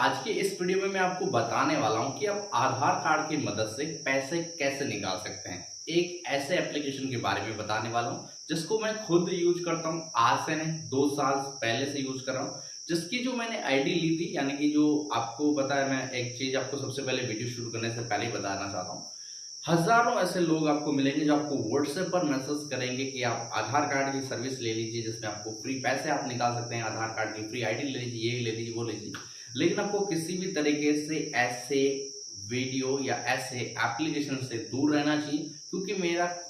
आज के इस वीडियो में मैं आपको बताने वाला हूं कि आप आधार कार्ड की मदद से पैसे कैसे निकाल सकते हैं। एक ऐसे एप्लीकेशन के बारे में बताने वाला हूं जिसको मैं खुद यूज करता हूं, आज से नहीं 2 साल पहले से यूज कर रहा हूं। जिसकी जो मैंने आईडी ली थी, यानी कि जो आपको पता है, मैं एक चीज आपको सबसे पहले वीडियो शुरू करने से पहले ही बताना चाहता हूँ। हजारों ऐसे लोग आपको मिलेंगे जो आपको व्हाट्सएप पर मैसेज करेंगे कि आप आधार कार्ड की सर्विस ले लीजिए, जिसमें आपको फ्री पैसे आप निकाल सकते हैं, आधार कार्ड की फ्री आईडी ले लीजिए, ये ले लीजिए, वो ले लीजिए। लेकिन आपको किसी भी तरीके से ऐसे वीडियो या ऐसे एप्लीकेशन से दूर रहना चाहिए, क्योंकि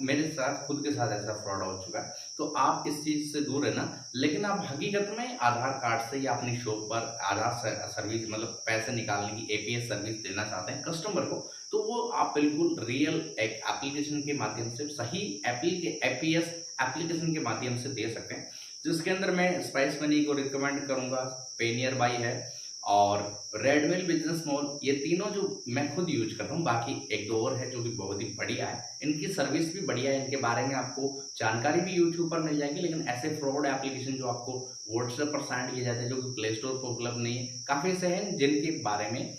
मेरे साथ खुद के साथ ऐसा फ्रॉड हो चुका है। तो आप इस चीज से दूर रहना। लेकिन आप हकीकत में आधार कार्ड से या अपनी शॉप पर आधार सर्विस मतलब पैसे निकालने की एपीएस सर्विस देना चाहते हैं कस्टमर को, तो वो आप बिल्कुल रियल एक एप्लीकेशन के माध्यम से, सही एपीएस एप्लीकेशन के माध्यम से दे सकते हैं। जिसके अंदर मैं स्पाइस मनी को रिकमेंड करूंगा, पेनियर बाई है और रेडमिल बिजनेस मॉल, ये तीनों जो मैं खुद यूज करता हूँ। बाकी एक दो और है जो भी बहुत ही बढ़िया है, इनकी सर्विस भी बढ़िया है, इनके बारे में आपको जानकारी भी यूट्यूब पर मिल जाएगी। लेकिन ऐसे फ्रॉड एप्लीकेशन जो आपको व्हाट्सएप पर सेंड किए जाते हैं, जो कि प्ले स्टोर पर उपलब्ध नहीं है, काफी से हैं जिनके बारे में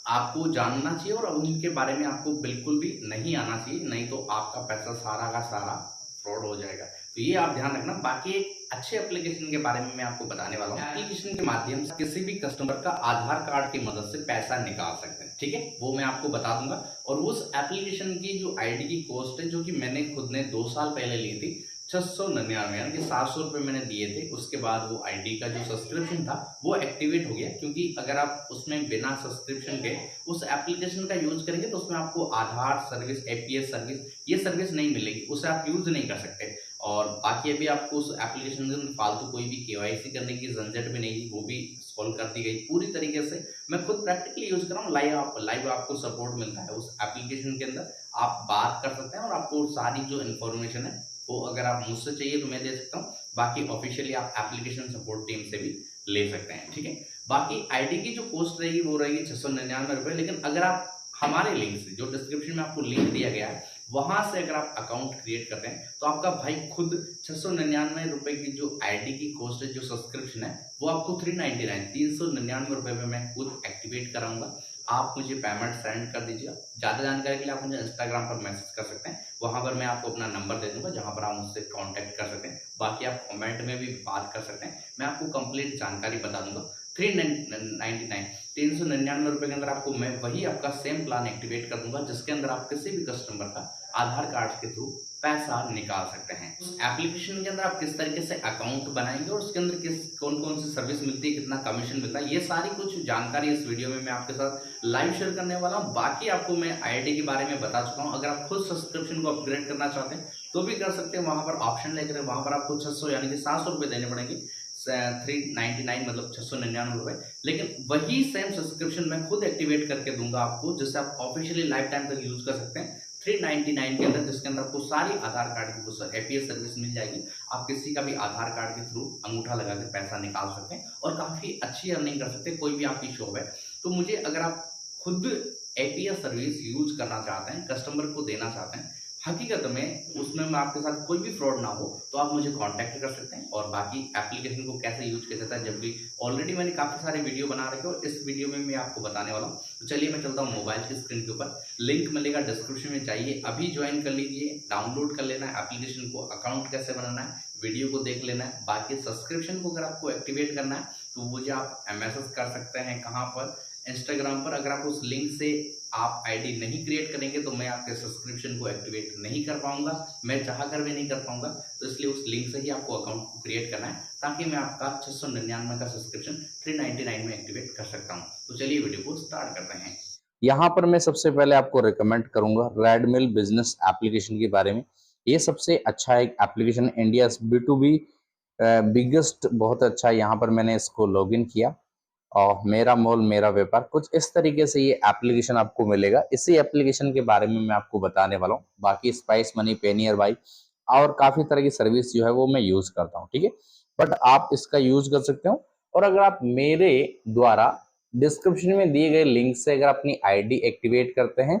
आपको जानना चाहिए और उनके बारे में आपको बिल्कुल भी नहीं आना चाहिए, नहीं तो आपका पैसा सारा का सारा फ्रॉड हो जाएगा। तो ये आप ध्यान रखना। बाकी एक अच्छे एप्लीकेशन के बारे में मैं आपको बताने वाला हूँ। एप्लीकेशन के माध्यम से किसी भी कस्टमर का आधार कार्ड की मदद से पैसा निकाल सकते हैं, ठीक है, वो मैं आपको बता दूंगा। और उस एप्लीकेशन की जो आईडी की कॉस्ट है, जो कि मैंने खुद ने 2 साल पहले ली थी, 699, यानी कि 700 रुपये मैंने दिए थे। उसके बाद वो आईडी का जो सब्सक्रिप्शन था वो एक्टिवेट हो गया, क्योंकि अगर आप उसमें बिना सब्सक्रिप्शन के उस एप्लीकेशन का यूज करेंगे तो उसमें आपको आधार सर्विस, एपीएस सर्विस, ये सर्विस नहीं मिलेगी, उसे आप यूज नहीं कर सकते। और बाकी अभी आपको उस एप्लीकेशन में फालतू कोई भी केवाईसी करने की झंझट भी नहीं थी, वो भी सॉल्व कर दी गई पूरी तरीके से। मैं खुद प्रैक्टिकली यूज कर रहा हूँ, लाइव आपको सपोर्ट मिलता है उस एप्लीकेशन के अंदर। आप बात कर सकते हैं और आपको सारी जो इन्फॉर्मेशन है वो अगर आप मुझसे चाहिए तो मैं दे सकता हूँ। बाकी ऑफिशियली आप एप्लीकेशन सपोर्ट टीम से भी ले सकते हैं, ठीक है। बाकी आईडी की जो कॉस्ट रहेगी वो रहेगी 699 रुपये। लेकिन अगर आप हमारे लिंक से, जो डिस्क्रिप्शन में आपको लिंक दिया गया है, वहां से अगर आप अकाउंट क्रिएट करते हैं तो आपका भाई खुद 699 रुपए की जो आईडी की कॉस्ट है, जो सब्सक्रिप्शन है, वो आपको 399 रुपए में मैं खुद एक्टिवेट कराऊंगा। आप मुझे पेमेंट सेंड कर दीजिए। ज्यादा जानकारी के लिए आप मुझे इंस्टाग्राम पर मैसेज कर सकते हैं, वहां पर मैं आपको अपना नंबर दे दूंगा, जहां पर आप मुझसे कांटेक्ट कर सकते हैं। बाकी आप कमेंट में भी बात कर सकते हैं, मैं आपको कंप्लीट जानकारी बता दूंगा। 399 399 रुपए के अंदर आपको मैं वही आपका सेम प्लान एक्टिवेट कर दूंगा, जिसके अंदर आप किसी भी कस्टमर का आधार कार्ड के थ्रू पैसा निकाल सकते हैं। उस एप्लीकेशन के अंदर आप किस तरीके से अकाउंट बनाएंगे और उसके अंदर कौन कौन सी सर्विस मिलती है, कितना कमीशन मिलता है, ये सारी कुछ जानकारी इस वीडियो में मैं आपके साथ लाइव शेयर करने वाला हूँ। बाकी आपको मैं आईडी के बारे में बता चुका हूँ। अगर आप खुद सब्सक्रिप्शन को अपग्रेड करना चाहते हैं तो भी कर सकते हैं, वहां पर ऑप्शन लेकर वहां पर आपको 600 यानी कि 700 रुपये देने पड़ेंगे। 399 मतलब 699 रुपए। लेकिन वही सेम सब्सक्रिप्शन मैं खुद एक्टिवेट करके दूंगा आपको, जिससे आप ऑफिशियली लाइफ टाइम तक यूज कर सकते हैं 399 के अंदर, जिसके अंदर आपको सारी आधार कार्ड की एपीएस सर्विस मिल जाएगी। आप किसी का भी आधार कार्ड के थ्रू अंगूठा लगा के पैसा निकाल सकते हैं और काफी अच्छी अर्निंग कर सकते हैं। कोई भी आपकी शॉप है तो मुझे, अगर आप खुद एपीएस सर्विस यूज करना चाहते हैं, कस्टमर को देना चाहते हैं, हकीकत में उसमें मैं आपके साथ कोई भी फ्रॉड ना हो, तो आप मुझे कांटेक्ट कर सकते हैं। और बाकी एप्लीकेशन को कैसे यूज किया जाता है, जब भी ऑलरेडी मैंने काफी सारे वीडियो बना रखे और इस वीडियो में मैं आपको बताने वाला हूँ। तो चलिए मैं चलता हूँ मोबाइल की स्क्रीन के ऊपर, लिंक मिलेगा डिस्क्रिप्शन में, जाइए अभी ज्वाइन कर लीजिए, डाउनलोड कर लेना है एप्लीकेशन को, अकाउंट कैसे बनाना है वीडियो को देख लेना है। बाकी सब्सक्रिप्शन को अगर आपको एक्टिवेट करना है तो मुझे आप मैसेज कर सकते हैं, कहाँ पर, इंस्टाग्राम पर। अगर आप उस लिंक से आप आईडी नहीं क्रिएट करेंगे तो मैं आपके सब्सक्रिप्शन को एक्टिवेट नहीं कर पाऊंगा, मैं चाह कर भी नहीं कर पाऊंगा। तो इसलिए उस लिंक से ही आपको अकाउंट को क्रिएट करना है, ताकि मैं आपका 699 का सब्सक्रिप्शन 399 में एक्टिवेट कर सकता हूं। तो चलिए वीडियो को स्टार्ट करते हैं। यहाँ पर मैं सबसे पहले आपको रिकमेंड करूंगा रेडमिल बिजनेस एप्लीकेशन के बारे में। ये सबसे अच्छा एक एप्लीकेशन, इंडिया B2B बिगेस्ट, बहुत अच्छा। यहाँ पर मैंने इसको लॉगिन किया और मेरा मॉल मेरा व्यापार, कुछ इस तरीके से ये एप्लीकेशन आपको मिलेगा। इसी एप्लीकेशन के बारे में मैं आपको बताने वाला हूँ। बाकी स्पाइस मनी, पेनियर बाई और काफी तरह की सर्विस जो है वो मैं यूज करता हूँ, ठीक है। बट आप इसका यूज कर सकते हो। और अगर आप मेरे द्वारा डिस्क्रिप्शन में दिए गए लिंक से अगर अपनी आईडी एक्टिवेट करते हैं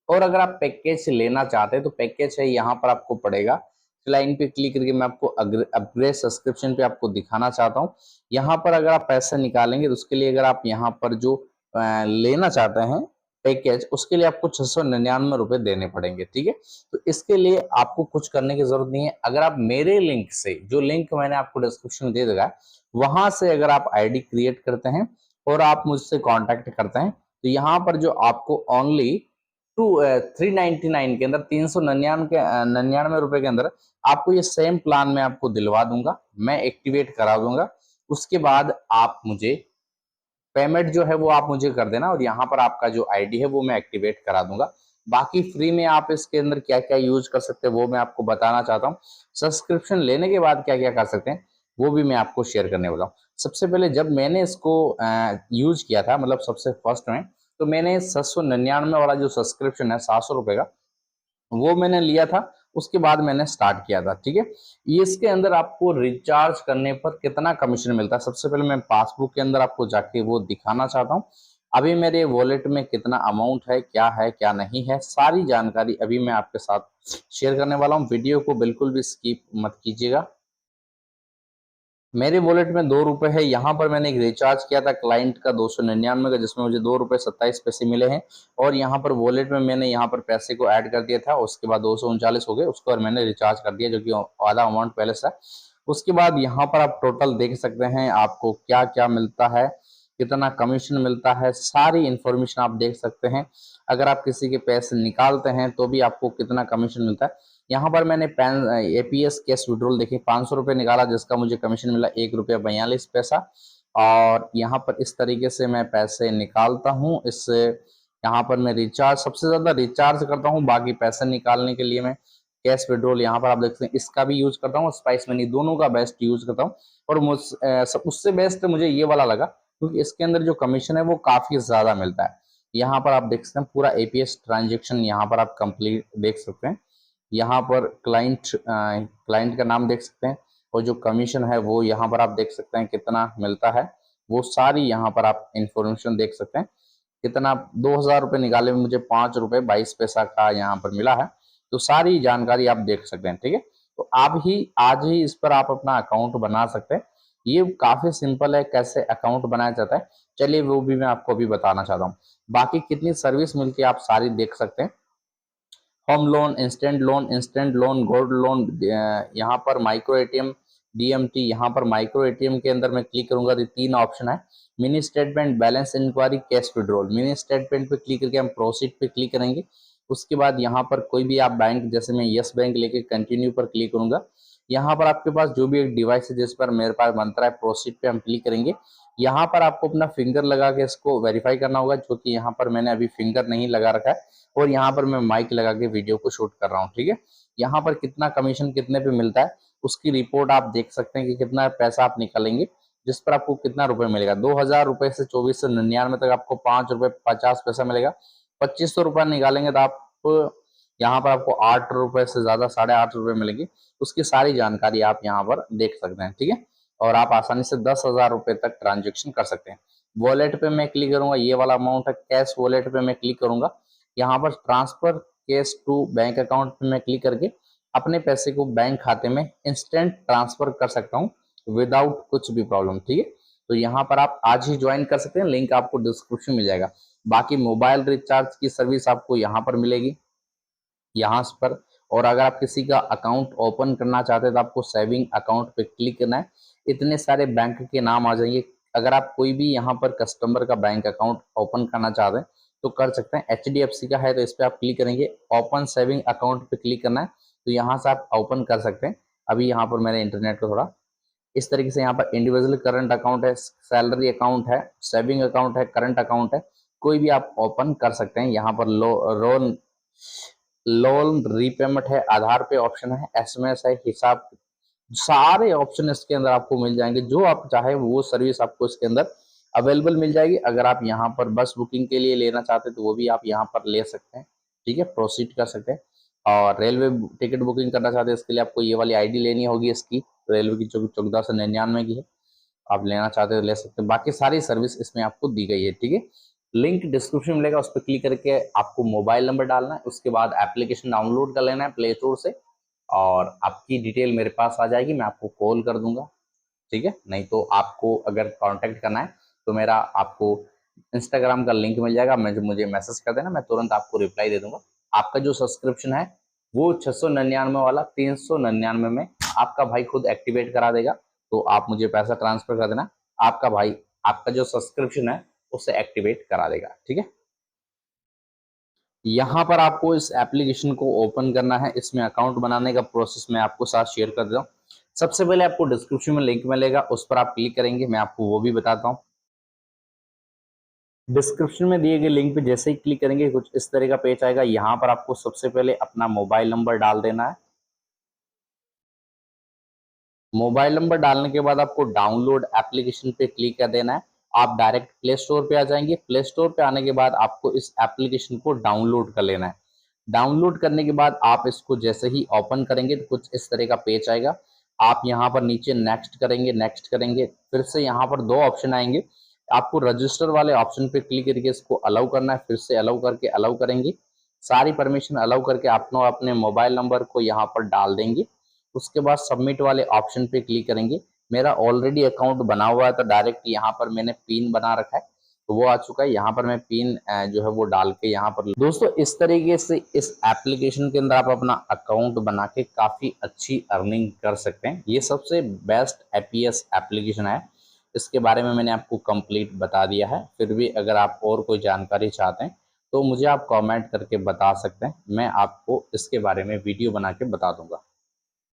और अगर आप पैकेज लेना चाहते हैं तो पैकेज है यहाँ पर आपको पड़ेगा लाइन पे क्लिक करके मैं आपको अपग्रेड सब्सक्रिप्शन पे आपको दिखाना चाहता हूँ। यहाँ पर अगर आप पैसा निकालेंगे तो उसके लिए अगर आप यहाँ पर जो लेना चाहते हैं पैकेज, उसके लिए आपको 699 रुपए देने पड़ेंगे। ठीक है, तो इसके लिए आपको कुछ करने की जरूरत नहीं है। अगर आप मेरे लिंक से, जो लिंक मैंने आपको डिस्क्रिप्शन में दे देगा, वहां से अगर आप आईडी क्रिएट करते हैं और आप मुझसे कांटेक्ट करते हैं, तो यहाँ पर जो आपको ओनली 399 के अंदर, 399 रुपए के अंदर आपको ये सेम प्लान मैं आपको दिलवा दूंगा, मैं एक्टिवेट करा दूंगा। उसके बाद आप मुझे पेमेंट जो है वो आप मुझे कर देना और यहाँ पर आपका जो आईडी है वो मैं एक्टिवेट करा दूंगा। बाकी फ्री में आप इसके अंदर क्या क्या यूज कर सकते हैं वो मैं आपको बताना चाहता हूँ। सब्सक्रिप्शन लेने के बाद क्या क्या कर सकते हैं वो भी मैं आपको शेयर करने वाला हूँ। सबसे पहले जब मैंने इसको यूज किया था, मतलब सबसे फर्स्ट में, तो मैंने 799 वाला जो सब्सक्रिप्शन है 700 रुपए का, वो मैंने लिया था। उसके बाद मैंने स्टार्ट किया था। ठीक है, ये इसके अंदर आपको रिचार्ज करने पर कितना कमीशन मिलता है, सबसे पहले मैं पासबुक के अंदर आपको जाके वो दिखाना चाहता हूँ। अभी मेरे वॉलेट में कितना अमाउंट है क्या नहीं है, सारी जानकारी अभी मैं आपके साथ शेयर करने वाला हूँ। वीडियो को बिल्कुल भी स्किप मत कीजिएगा। मेरे वॉलेट में 2 रुपए है। यहाँ पर मैंने एक रिचार्ज किया था क्लाइंट का 299 का, जिसमें मुझे 2 रुपए 27 पैसे मिले हैं। और यहाँ पर वॉलेट में मैंने यहाँ पर पैसे को ऐड कर दिया था, उसके बाद 239 हो गए, उसको और मैंने रिचार्ज कर दिया, जो कि आधा अमाउंट पहले से। उसके बाद यहाँ पर आप टोटल देख सकते हैं आपको क्या क्या मिलता है, कितना कमीशन मिलता है, सारी इंफॉर्मेशन आप देख सकते हैं। अगर आप किसी के पैसे निकालते हैं तो भी आपको कितना कमीशन मिलता है। यहाँ पर मैंने एपीएस कैश विड्रॉल देखिए 500 रुपये निकाला, जिसका मुझे कमीशन मिला 1 रुपया 42 पैसा। और यहाँ पर इस तरीके से मैं पैसे निकालता हूँ। इससे यहाँ पर मैं रिचार्ज, सबसे ज्यादा रिचार्ज करता हूँ। बाकी पैसे निकालने के लिए मैं कैश विड्रॉल यहाँ पर आप देख सकते हैं, इसका भी यूज करता हूँ, स्पाइस मनी, दोनों का बेस्ट यूज करता हूँ। और उससे बेस्ट मुझे ये वाला लगा, क्योंकि इसके अंदर जो कमीशन है वो काफी ज्यादा मिलता है। यहाँ पर आप देख सकते हैं पूरा एपीएस ट्रांजेक्शन यहाँ पर आप कंप्लीट देख सकते हैं। यहाँ पर क्लाइंट का नाम देख सकते हैं, और जो कमीशन है वो यहाँ पर आप देख सकते हैं कितना मिलता है। वो सारी यहाँ पर आप इंफॉर्मेशन देख सकते हैं। कितना 2000 रुपये निकाले में मुझे 5 रुपये 22 पैसा का यहाँ पर मिला है। तो सारी जानकारी आप देख सकते हैं। ठीक है, तो आप ही आज ही इस पर आप अपना अकाउंट बना सकते हैं। ये काफी सिंपल है, कैसे अकाउंट बनाया जाता है, चलिए वो भी मैं आपको अभी बताना चाहता हूँ। बाकी कितनी सर्विस मिलती है आप सारी देख सकते हैं। Home loan, instant loan, gold loan, यहाँ पर माइक्रो एटीएम, डीएमटी। यहाँ पर माइक्रो एटीएम के अंदर मैं क्लिक करूंगा तो 3 ऑप्शन है, mini statement, balance inquiry, cash withdrawal. Mini statement पे क्लिक करके हम प्रोसीड पे क्लिक करेंगे। उसके बाद यहाँ पर कोई भी आप बैंक, जैसे मैं यस बैंक लेके कंटिन्यू पर क्लिक करूंगा। यहाँ पर आपके पास जो भी एक डिवाइस है जिस पर मेरे पास बनता है, प्रोसीड पे हम क्लिक करेंगे। यहाँ पर आपको अपना फिंगर लगा के इसको वेरीफाई करना होगा, जो कि यहाँ पर मैंने अभी फिंगर नहीं लगा रखा है। और यहाँ पर मैं माइक लगा के वीडियो को शूट कर रहा हूँ। ठीक है, यहाँ पर कितना कमीशन कितने पे मिलता है उसकी रिपोर्ट आप देख सकते हैं कि कितना पैसा आप निकालेंगे, जिस पर आपको कितना रुपए मिलेगा। 2000 रुपए से 2499 तक आपको 5 रुपए 50 पैसा मिलेगा। 2500 रुपया निकालेंगे तो आप यहाँ पर आपको 8 रुपए से ज्यादा 8.5 रुपए मिलेंगे। उसकी सारी जानकारी आप यहाँ पर देख सकते हैं। ठीक है, और आप आसानी से 10,000 रुपए तक ट्रांजेक्शन कर सकते हैं। वॉलेट पे मैं क्लिक करूंगा, ये वाला अमाउंट है। कैश वॉलेट पे मैं क्लिक करूंगा, यहाँ पर transfer cash to bank account पे मैं क्लिक करके अपने पैसे को बैंक खाते में इंस्टेंट ट्रांसफर कर सकता हूँ विदाउट कुछ भी प्रॉब्लम। ठीक है, तो यहाँ पर आप आज ही ज्वाइन कर सकते हैं, लिंक आपको डिस्क्रिप्शन में मिल जाएगा। बाकी मोबाइल रिचार्ज की सर्विस आपको यहाँ पर मिलेगी, यहाँ पर। और अगर आप किसी का अकाउंट ओपन करना चाहते हैं तो आपको सेविंग अकाउंट पे क्लिक करना है। इतने सारे बैंक के नाम आ जाएंगे। अगर आप कोई भी यहाँ पर कस्टमर का बैंक अकाउंट ओपन करना चाहते हैं तो कर सकते हैं। HDFC का है तो इस पर आप क्लिक करेंगे, ओपन सेविंग अकाउंट पे क्लिक करना है, तो यहाँ से आप ओपन कर सकते हैं। अभी यहाँ पर मेरे इंटरनेट को थोड़ा इस तरीके से, यहाँ पर इंडिविजुअल करंट अकाउंट है, सैलरी अकाउंट है, सेविंग अकाउंट है, करंट अकाउंट है, कोई भी आप ओपन कर सकते हैं। यहाँ पर लोन लोन रीपेमेंट है, आधार पे ऑप्शन है, SMS है, हिसाब, सारे ऑप्शन इसके अंदर आपको मिल जाएंगे। जो आप चाहे वो सर्विस आपको इसके अंदर अवेलेबल मिल जाएगी। अगर आप यहाँ पर बस बुकिंग के लिए लेना चाहते हैं तो वो भी आप यहाँ पर ले सकते हैं। ठीक है, प्रोसीड कर सकते हैं। और रेलवे टिकट बुकिंग करना चाहते हैं, इसके लिए आपको ये वाली आईडी लेनी होगी इसकी, रेलवे की, जो 1499 की है। आप लेना चाहते हो ले सकते हैं। बाकी सारी सर्विस इसमें आपको दी गई है। ठीक है, लिंक डिस्क्रिप्शन मिलेगा, उस पर क्लिक करके आपको मोबाइल नंबर डालना है। उसके बाद एप्लीकेशन डाउनलोड कर लेना है प्ले स्टोर से। और आपकी डिटेल मेरे पास आ जाएगी, मैं आपको कॉल कर दूंगा, ठीक है। नहीं तो आपको अगर कांटेक्ट करना है तो मेरा आपको इंस्टाग्राम का लिंक मिल जाएगा, मुझे मैसेज कर देना, मैं तुरंत आपको रिप्लाई दे दूंगा। आपका जो सब्सक्रिप्शन है वो 699 वाला 399 में आपका भाई खुद एक्टिवेट करा देगा। तो आप मुझे पैसा ट्रांसफर कर देना, आपका भाई आपका जो सब्सक्रिप्शन है उसे एक्टिवेट करा देगा, ठीक है। यहाँ पर आपको इस एप्लीकेशन को ओपन करना है। इसमें अकाउंट बनाने का प्रोसेस मैं आपको साथ शेयर कर देता हूँ। सबसे पहले आपको डिस्क्रिप्शन में लिंक मिलेगा, उस पर आप क्लिक करेंगे, मैं आपको वो भी बताता हूँ। डिस्क्रिप्शन में दिए गए लिंक पे जैसे ही क्लिक करेंगे कुछ इस तरह का पेज आएगा। यहाँ पर आपको सबसे पहले अपना मोबाइल नंबर डाल देना है। मोबाइल नंबर डालने के बाद आपको डाउनलोड एप्लीकेशन पे क्लिक कर देना है। आप डायरेक्ट प्ले स्टोर पे आ जाएंगे। प्ले स्टोर पे आने के बाद आपको इस एप्लीकेशन को डाउनलोड कर लेना है। डाउनलोड करने के बाद आप इसको जैसे ही ओपन करेंगे तो कुछ इस तरह का पेज आएगा। आप यहाँ पर नीचे नेक्स्ट करेंगे, फिर से यहाँ पर दो ऑप्शन आएंगे। आपको रजिस्टर वाले ऑप्शन पे क्लिक करके इसको अलाउ करना है, फिर से अलाउ करके अलाउ करेंगे। सारी परमिशन अलाउ करके आप अपने मोबाइल नंबर को यहाँ पर डाल देंगे। उसके बाद सबमिट वाले ऑप्शन पे क्लिक करेंगे। मेरा ऑलरेडी अकाउंट बना हुआ है तो डायरेक्ट यहाँ पर मैंने पिन बना रखा है, तो वो आ चुका है। यहाँ पर मैं पिन जो है वो डाल के यहाँ पर दोस्तों इस तरीके से इस एप्लीकेशन के अंदर आप अपना अकाउंट बना के काफ़ी अच्छी अर्निंग कर सकते हैं। ये सबसे बेस्ट एपीएस एप्लीकेशन है। इसके बारे में मैंने आपको कंप्लीट बता दिया है। फिर भी अगर आप और कोई जानकारी चाहते हैं तो मुझे आप कमेंट करके बता सकते हैं, मैं आपको इसके बारे में वीडियो बना के बता दूंगा।